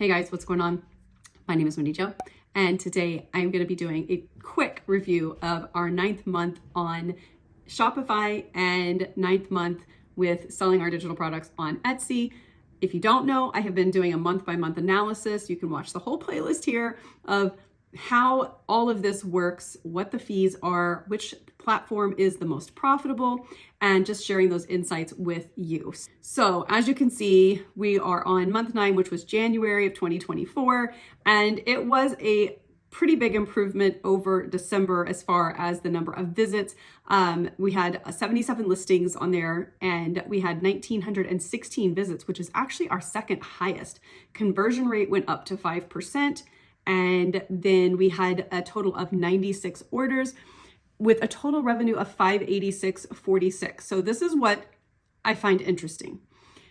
Hey guys, what's going on? My name is Wendy Jo, and today I'm going to be doing a quick review of our 9th month on Shopify and 9th month with selling our digital products on Etsy. If you don't know, I have been doing a month-by-month analysis. You can watch the whole playlist here of how all of this works, what the fees are, which platform is the most profitable, and just sharing those insights with you. So as you can see, we are on month 9, which was January of 2024, and it was a pretty big improvement over December as far as the number of visits. We had 77 listings on there, and we had 1,916 visits, which is actually our second highest. Conversion rate went up to 5%. And then we had a total of 96 orders with a total revenue of $586.46. So this is what I find interesting.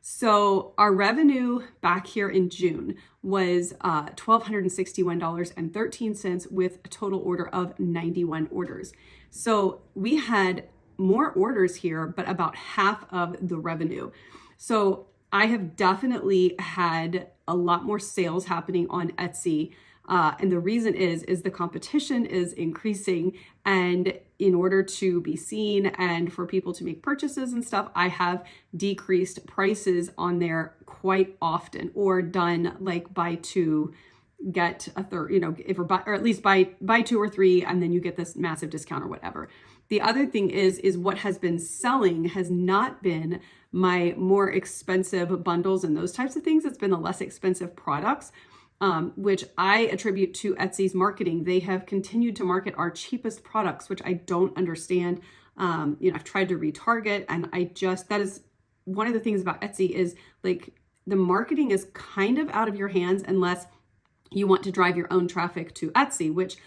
So our revenue back here in June was $1,261.13 with a total order of 91 orders. So we had more orders here, but about half of the revenue. So I have definitely had a lot more sales happening on Etsy. And the reason is the competition is increasing, and in order to be seen and for people to make purchases and stuff, I have decreased prices on there quite often, or done like buy two, get a third, if or at least buy 2 or 3, and then you get this massive discount or whatever. The other thing is what has been selling has not been my more expensive bundles and those types of things. It's been the less expensive products. Which I attribute to Etsy's marketing. They have continued to market our cheapest products, which I don't understand. I've tried to retarget, and that is one of the things about Etsy is like the marketing is kind of out of your hands unless you want to drive your own traffic to Etsy, which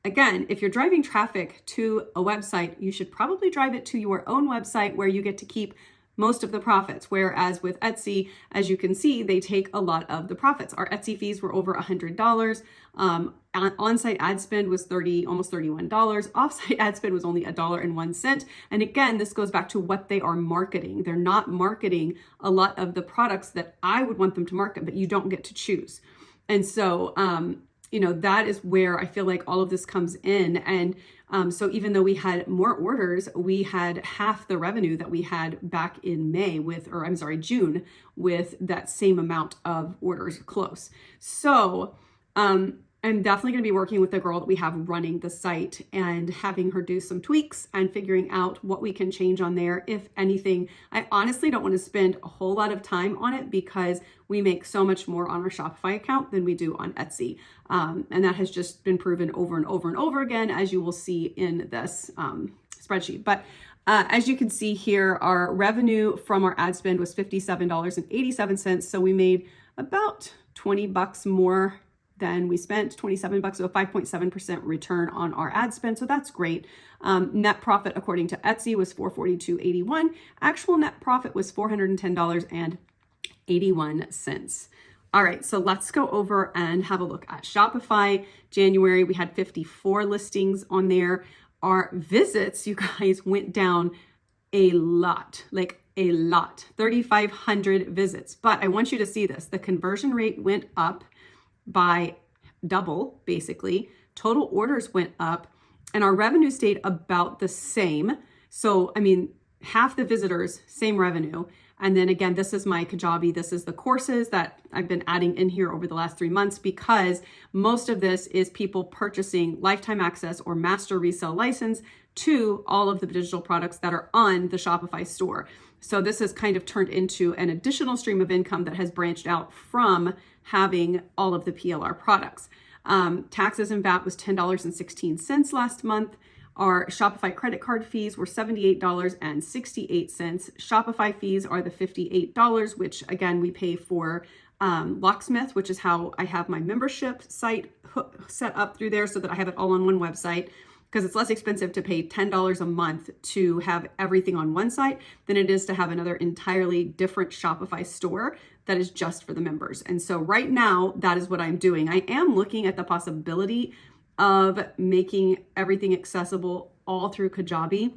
again, if you're driving traffic to a website, you should probably drive it to your own website where you get to keep most of the profits. Whereas with Etsy, as you can see, they take a lot of the profits. Our Etsy fees were over $100. On-site ad spend was almost $31. Off-site ad spend was only $1.01. And again, this goes back to what they are marketing. They're not marketing a lot of the products that I would want them to market, but you don't get to choose. And so, that is where I feel like all of this comes in. And so even though we had more orders, we had half the revenue that we had back in June with that same amount of orders close. So I'm definitely going to be working with the girl that we have running the site and having her do some tweaks and figuring out what we can change on there, if anything. I honestly don't want to spend a whole lot of time on it because we make so much more on our Shopify account than we do on Etsy. And that has just been proven over and over and over again, as you will see in this spreadsheet. But as you can see here, our revenue from our ad spend was $57.87. So we made about $20 more than we spent, $27, so a 5.7% return on our ad spend. So that's great. Net profit, according to Etsy, was $442.81. Actual net profit was $410.81. All right, so let's go over and have a look at Shopify. January, we had 54 listings on there. Our visits, you guys, went down a lot, 3,500 visits. But I want you to see this. The conversion rate went up by double, basically. Total orders went up, and our revenue stayed about the same. So, half the visitors, same revenue. And then again, this is my Kajabi. This is the courses that I've been adding in here over the last 3 months, because most of this is people purchasing lifetime access or master resale license to all of the digital products that are on the Shopify store. So this has kind of turned into an additional stream of income that has branched out from having all of the PLR products. Taxes and VAT was $10.16 last month. Our Shopify credit card fees were $78.68. Shopify fees are the $58, which again, we pay for Locksmith, which is how I have my membership site set up through there so that I have it all on one website, because it's less expensive to pay $10 a month to have everything on one site than it is to have another entirely different Shopify store that is just for the members. And so right now, that is what I'm doing. I am looking at the possibility of making everything accessible all through Kajabi,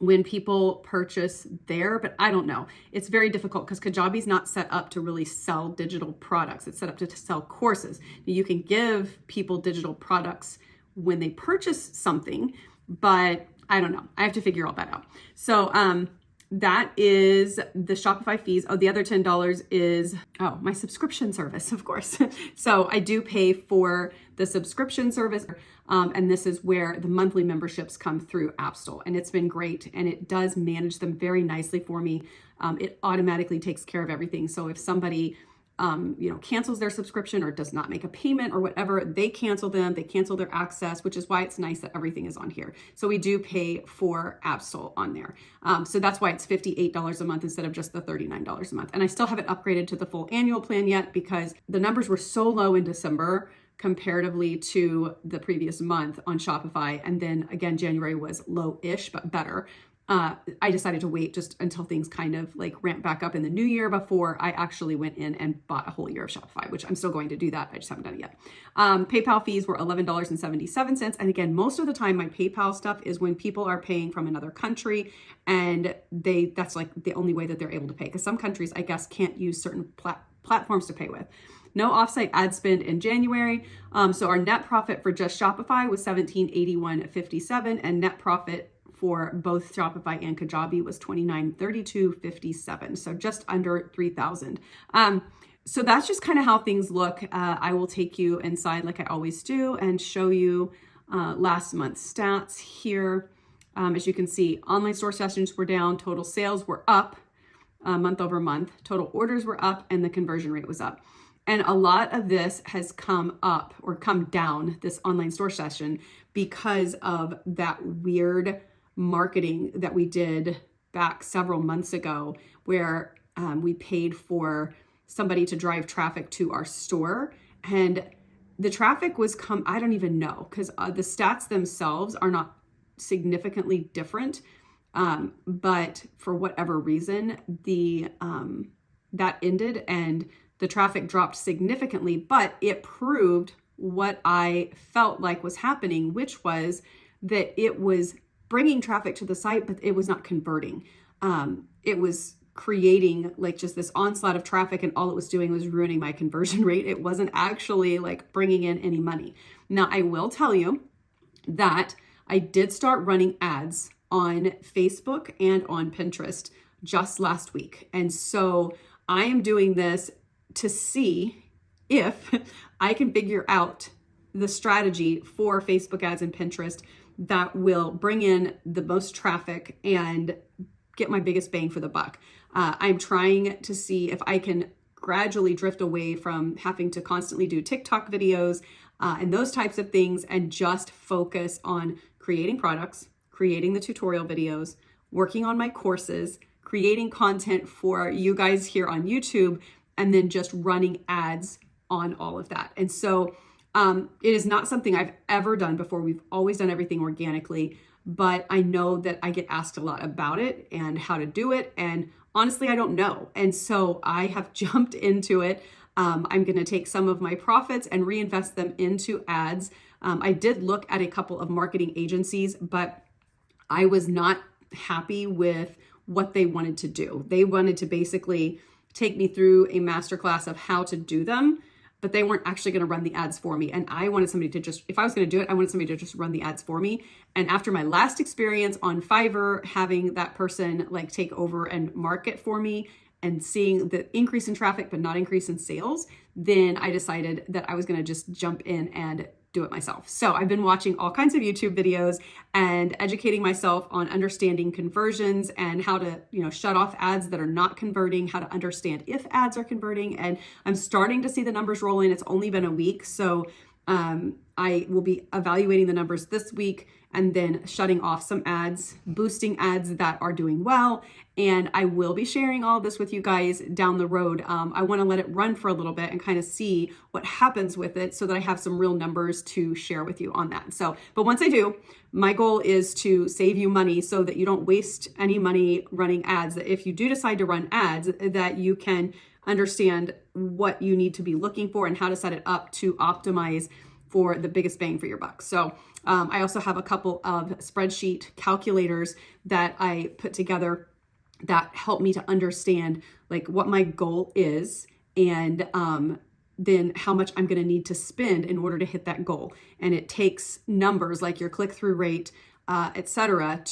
when people purchase there, but I don't know. It's very difficult because Kajabi's not set up to really sell digital products. It's set up to sell courses. You can give people digital products when they purchase something, but I don't know. I have to figure all that out. So that is the Shopify fees. Oh, the other $10 is, my subscription service, of course. So I do pay for the subscription service. And this is where the monthly memberships come through AppStore. And it's been great. And it does manage them very nicely for me. It automatically takes care of everything. So if somebody cancels their subscription or does not make a payment or whatever, they cancel them, they cancel their access, which is why it's nice that everything is on here. So we do pay for AppStore on there. So that's why it's $58 a month instead of just the $39 a month. And I still haven't upgraded to the full annual plan yet because the numbers were so low in December comparatively to the previous month on Shopify. And then again, January was low-ish, but better. I decided to wait just until things kind of like ramp back up in the new year before I actually went in and bought a whole year of Shopify, which I'm still going to do that. I just haven't done it yet. PayPal fees were $11.77. And again, most of the time my PayPal stuff is when people are paying from another country and that's like the only way that they're able to pay. Because some countries, I guess, can't use certain platforms to pay with. No offsite ad spend in January. So our net profit for just Shopify was $1781.57, and net profit for both Shopify and Kajabi was $2932.57. So just under $3,000. So that's just kind of how things look. I will take you inside like I always do and show you last month's stats here. As you can see, online store sessions were down, total sales were up month over month, total orders were up, and the conversion rate was up. And a lot of this has come up or come down, this online store session, because of that weird marketing that we did back several months ago where we paid for somebody to drive traffic to our store. And the traffic was I don't even know, because the stats themselves are not significantly different. But for whatever reason, that ended and the traffic dropped significantly, but it proved what I felt like was happening, which was that it was bringing traffic to the site, but it was not converting. It was creating like just this onslaught of traffic, and all it was doing was ruining my conversion rate. It wasn't actually like bringing in any money. Now, I will tell you that I did start running ads on Facebook and on Pinterest just last week. And so I am doing this to see if I can figure out the strategy for Facebook ads and Pinterest that will bring in the most traffic and get my biggest bang for the buck. I'm trying to see if I can gradually drift away from having to constantly do TikTok videos and those types of things and just focus on creating products, creating the tutorial videos, working on my courses, creating content for you guys here on YouTube, and then just running ads on all of that. And so it is not something I've ever done before. We've always done everything organically, but I know that I get asked a lot about it and how to do it. And honestly, I don't know. And so I have jumped into it. I'm going to take some of my profits and reinvest them into ads. I did look at a couple of marketing agencies, but I was not happy with what they wanted to do. They wanted to basically take me through a masterclass of how to do them, but they weren't actually going to run the ads for me. And I wanted somebody to just, if I was going to do it, I wanted somebody to just run the ads for me. And after my last experience on Fiverr, having that person like take over and market for me and seeing the increase in traffic, but not increase in sales, then I decided that I was going to just jump in and do it myself. So I've been watching all kinds of YouTube videos and educating myself on understanding conversions and how to, shut off ads that are not converting, how to understand if ads are converting. And I'm starting to see the numbers roll in. It's only been a week. So I will be evaluating the numbers this week and then shutting off some ads, boosting ads that are doing well. And I will be sharing all of this with you guys down the road. I want to let it run for a little bit and kind of see what happens with it so that I have some real numbers to share with you on that. So, but once I do, my goal is to save you money so that you don't waste any money running ads. That if you do decide to run ads, that you can understand what you need to be looking for and how to set it up to optimize for the biggest bang for your buck. So I also have a couple of spreadsheet calculators that I put together that help me to understand like what my goal is and then how much I'm going to need to spend in order to hit that goal. And it takes numbers like your click-through rate, etc.,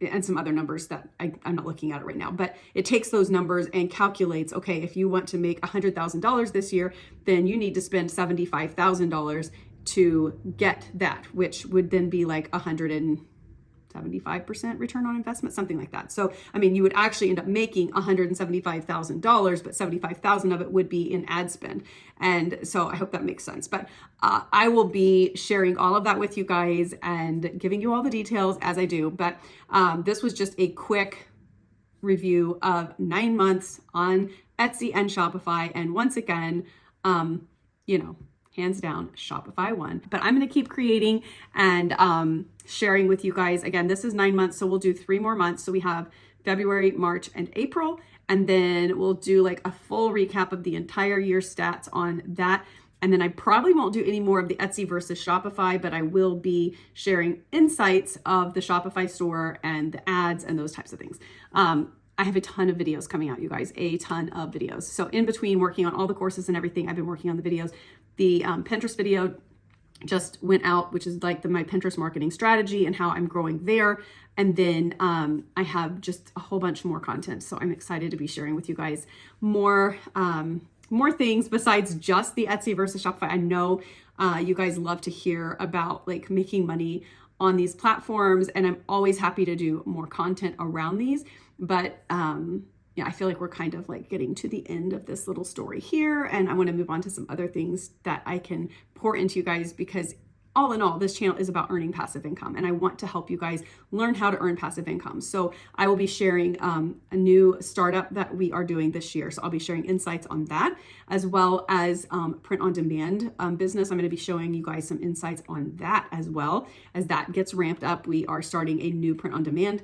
and some other numbers that I'm not looking at it right now, but it takes those numbers and calculates, okay, if you want to make $100,000 this year, then you need to spend $75,000 to get that, which would then be like 175% return on investment, something like that. So, I mean, you would actually end up making $175,000, but 75,000 of it would be in ad spend. And so I hope that makes sense. But I will be sharing all of that with you guys and giving you all the details as I do. But this was just a quick review of 9 months on Etsy and Shopify. And once again, hands down, Shopify won. But I'm going to keep creating and sharing with you guys. Again, this is 9 months, so we'll do 3 more months. So we have February, March, and April. And then we'll do like a full recap of the entire year stats on that. And then I probably won't do any more of the Etsy versus Shopify, but I will be sharing insights of the Shopify store and the ads and those types of things. I have a ton of videos coming out, you guys, a ton of videos. So in between working on all the courses and everything, I've been working on the videos. The Pinterest video just went out, which is like my Pinterest marketing strategy and how I'm growing there. And then I have just a whole bunch more content. So I'm excited to be sharing with you guys more things besides just the Etsy versus Shopify. I know you guys love to hear about like making money on these platforms, and I'm always happy to do more content around these. But I feel like we're kind of like getting to the end of this little story here, and I want to move on to some other things that I can pour into you guys, because all in all, this channel is about earning passive income, and I want to help you guys learn how to earn passive income. So I will be sharing a new startup that we are doing this year. So I'll be sharing insights on that, as well as print on demand business. I'm going to be showing you guys some insights on that as well. As that gets ramped up, we are starting a new print on demand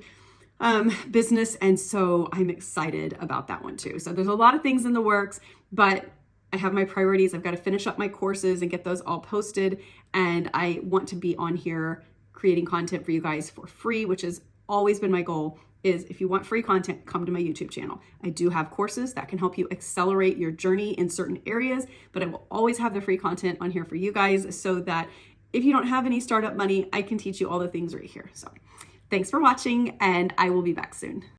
business. And so I'm excited about that one too. So there's a lot of things in the works, but I have my priorities. I've got to finish up my courses and get those all posted. And I want to be on here creating content for you guys for free, which has always been my goal. Is if you want free content, come to my YouTube channel. I do have courses that can help you accelerate your journey in certain areas, but I will always have the free content on here for you guys, so that if you don't have any startup money, I can teach you all the things right here. So thanks for watching, and I will be back soon.